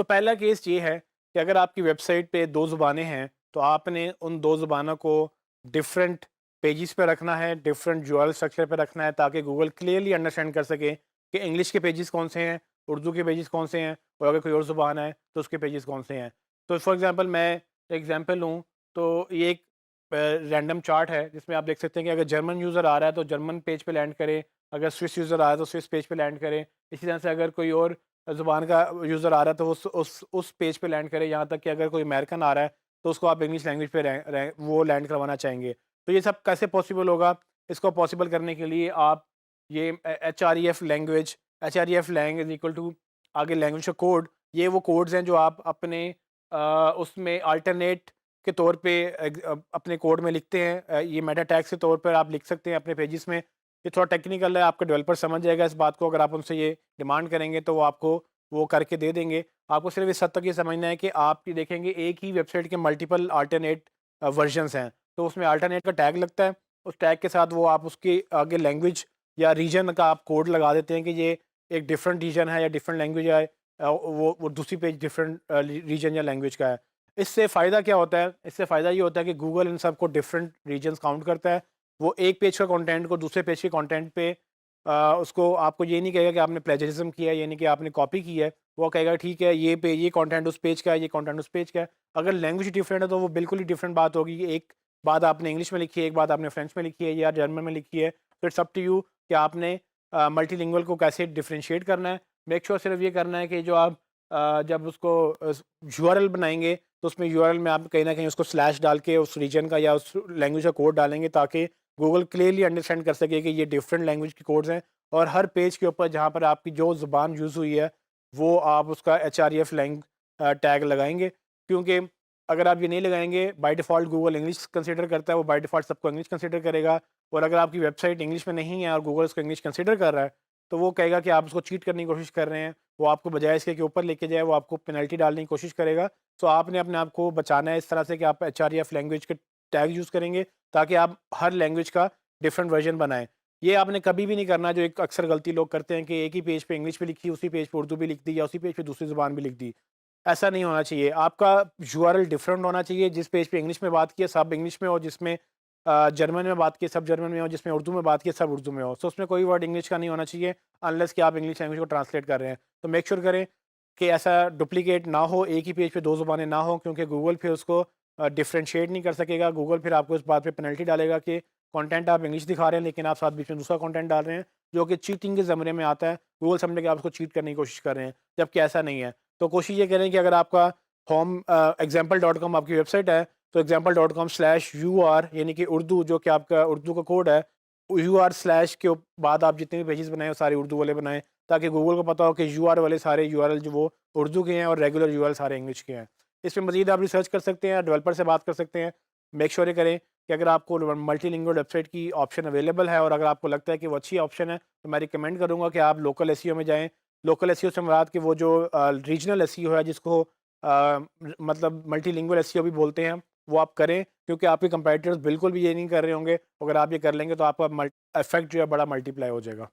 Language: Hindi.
पहला केस ये है कि अगर आपकी वेबसाइट पे 2 ज़ुबानें हैं, तो आपने उन 2 ज़ुबानों को डिफरेंट पेजेस पे रखना है, डिफरेंट यूआरएल स्ट्रक्चर पे रखना है ताकि गूगल क्लियरली अंडरस्टैंड कर सके कि इंग्लिश के पेजेस कौन से हैं, उर्दू के पेजेस कौन से हैं और अगर कोई और ज़ुबान है तो उसके पेजेस कौन से हैं। तो फॉर एग्ज़ाम्पल मैं एग्ज़ाम्पल लूँ तो ये एक रैंडम चार्ट है जिसमें आप देख सकते हैं कि अगर जर्मन यूज़र आ रहा है तो जर्मन पेज पे लैंड करें, अगर स्विस यूज़र आ रहा है तो स्विस पेज पे लैंड करें। इसी तरह से अगर कोई और ज़ुबान का यूज़र आ रहा है तो उस पेज पे लैंड करे, यहाँ तक कि अगर कोई अमेरिकन आ रहा है तो उसको आप इंग्लिश लैंग्वेज पे वो लैंड करवाना चाहेंगे। तो ये सब कैसे पॉसिबल होगा? इसको पॉसिबल करने के लिए आप ये एचआरईएफ लैंग इज़ इक्वल टू आगे लैंग्वेज का कोड, ये वो कोड्स हैं जो आप अपने उसमें अल्टरनेट के तौर पे अपने कोड में लिखते हैं। ये मेटा टैग्स के तौर पर आप लिख सकते हैं अपने पेजेस में। ये थोड़ा टेक्निकल है, आपका डेवलपर समझ जाएगा इस बात को, अगर आप उनसे ये डिमांड करेंगे तो वो आपको वो करके दे देंगे। आपको सिर्फ़ इस हद तक ये समझना है कि आप ये देखेंगे एक ही वेबसाइट के मल्टीपल अल्टरनेट वर्जन्स हैं, तो उसमें अल्टरनेट का टैग लगता है। उस टैग के साथ वो आप उसके आगे लैंग्वेज या रीजन का आप कोड लगा देते हैं कि ये एक डिफरेंट रीजन है या डिफरेंट लैंग्वेज है, वो दूसरी पेज डिफरेंट रीजन या लैंग्वेज का है। इससे फ़ायदा क्या होता है? इससे फ़ायदा ये होता है कि गूगल इन सबको डिफरेंट रीजन्स काउंट करता है। वो एक पेज का कंटेंट को दूसरे पेज के कंटेंट पे उसको आपको ये नहीं कहेगा कि आपने प्लेजरिज्म किया है, यानी कि आपने कॉपी की है। वो कहेगा ठीक है, ये कंटेंट उस पेज का है, ये कंटेंट उस पेज का है। अगर लैंग्वेज डिफरेंट है तो वो बिल्कुल ही डिफरेंट बात होगी कि एक बात आपने इंग्लिश में लिखी है, एक बात आपने फ्रेंच में लिखी है या जर्मन में लिखी है। तो इट्स अप टू यू कि आपने मल्टीलिंगुअल को कैसे डिफरेंशिएट करना है। मेक श्योर सिर्फ ये करना है कि जो आप जब उसको यूआरएल बनाएँगे तो उसमें यूआरएल में आप कहीं न कहीं उसको स्लैश डाल के उस रीजन का या उस लैंग्वेज का कोड डालेंगे ताकि गूगल क्लियरली अंडरस्टैंड कर सके कि ये डिफरेंट लैंग्वेज के कोड्स हैं और हर पेज के ऊपर जहाँ पर आपकी जो ज़ुबान यूज़ हुई है, वो आप उसका एचआरईएफ लैंग टैग लगाएँगे। क्योंकि अगर आप ये नहीं लगाएँगे, by default Google English consider करता है, वो बाय डिफ़ॉल्ट सबको इंग्लिश कंसीडर करेगा और अगर आपकी वेबसाइट इंग्लिश में नहीं है और गूगल उसको इंग्लिश कंसीडर कर रहा है, तो वो कहेगा कि आप उसको चीट करने की कोशिश कर रहे हैं। वो आपको बजाय इसके कि ऊपर लेके जाए, वो आपको पेनल्टी डालने की कोशिश करेगा। सो आपने अपने आप को बचाना है इस तरह से कि आप एचआरईएफ लैंग्वेज के टैग यूज़ करेंगे ताकि आप हर लैंग्वेज का डिफरेंट वर्जन बनाएँ। ये आपने कभी भी नहीं करना जो एक अक्सर गलती लोग करते हैं कि एक ही पेज पे इंग्लिश भी लिखी, उसी पेज पे उर्दू भी लिख दी या उसी पेज पे दूसरी ज़ुबान भी लिख दी। ऐसा नहीं होना चाहिए। आपका यूआरएल डिफरेंट होना चाहिए, जिस पेज पे इंग्लिश में बात की है सब इंग्लिश में हो, जिसमें जर्मन में बात की है सब जर्मन में हो, जिसमें उर्दू में बात की है सब उर्दू में हो। सो उसमें कोई वर्ड इंग्लिश का नहीं होना चाहिए अनलेस कि आप इंग्लिश लैंग्वेज को ट्रांसलेट कर रहे हैं। तो मेक श्योर करें कि ऐसा डुप्लिकेट ना हो, एक ही पेज पे 2 ज़ुबानें ना हो क्योंकि गूगल फिर उसको डिफरेंशिएट नहीं कर सकेगा। गूगल फिर आपको इस बात पे पेनल्टी डालेगा कि कंटेंट आप इंग्लिश दिखा रहे हैं लेकिन आप साथ बीच में दूसरा कंटेंट डाल रहे हैं, जो कि चीटिंग के ज़मरे में आता है। गूगल समझे कि आप उसको चीट करने की कोशिश कर रहे हैं, जबकि ऐसा नहीं है। तो कोशिश ये करें कि अगर आपका होम example.com आपकी वेबसाइट है, तो example.com/ur यानी कि उर्दू जो कि आपका उर्दू का कोड है, यूआर स्लैश के बाद आप जितने भी पेजेस बनाएँ वो सारे उर्दू वाले बनाएँ, ताकि गूगल को पता हो कि यूआर वाले सारे यूआरएल जो वो उर्दू के हैं और रेगुलर यूआरएल सारे इंग्लिश के हैं। इस पे मज़ीद आप रिसर्च कर सकते हैं, डेवलपर से बात कर सकते हैं। मेक श्योर ये करें कि अगर आपको मल्टीलिंगुअल वेबसाइट की ऑप्शन अवेलेबल है और अगर आपको लगता है कि वो अच्छी ऑप्शन है, तो मैं रिकमेंड करूँगा कि आप लोकल एसईओ में जाएँ। लोकल एसईओ से मुराद कि वो जो रीजनल एसईओ है जिसको मतलब मल्टीलिंगुअल एसईओ भी बोलते हैं, वो आप करें क्योंकि आपके कंपैटिटर्स बिल्कुल भी ये नहीं कर रहे होंगे। अगर आप ये कर लेंगे तो आपका इफ़ेक्ट जो है बड़ा मल्टीप्लाई हो जाएगा।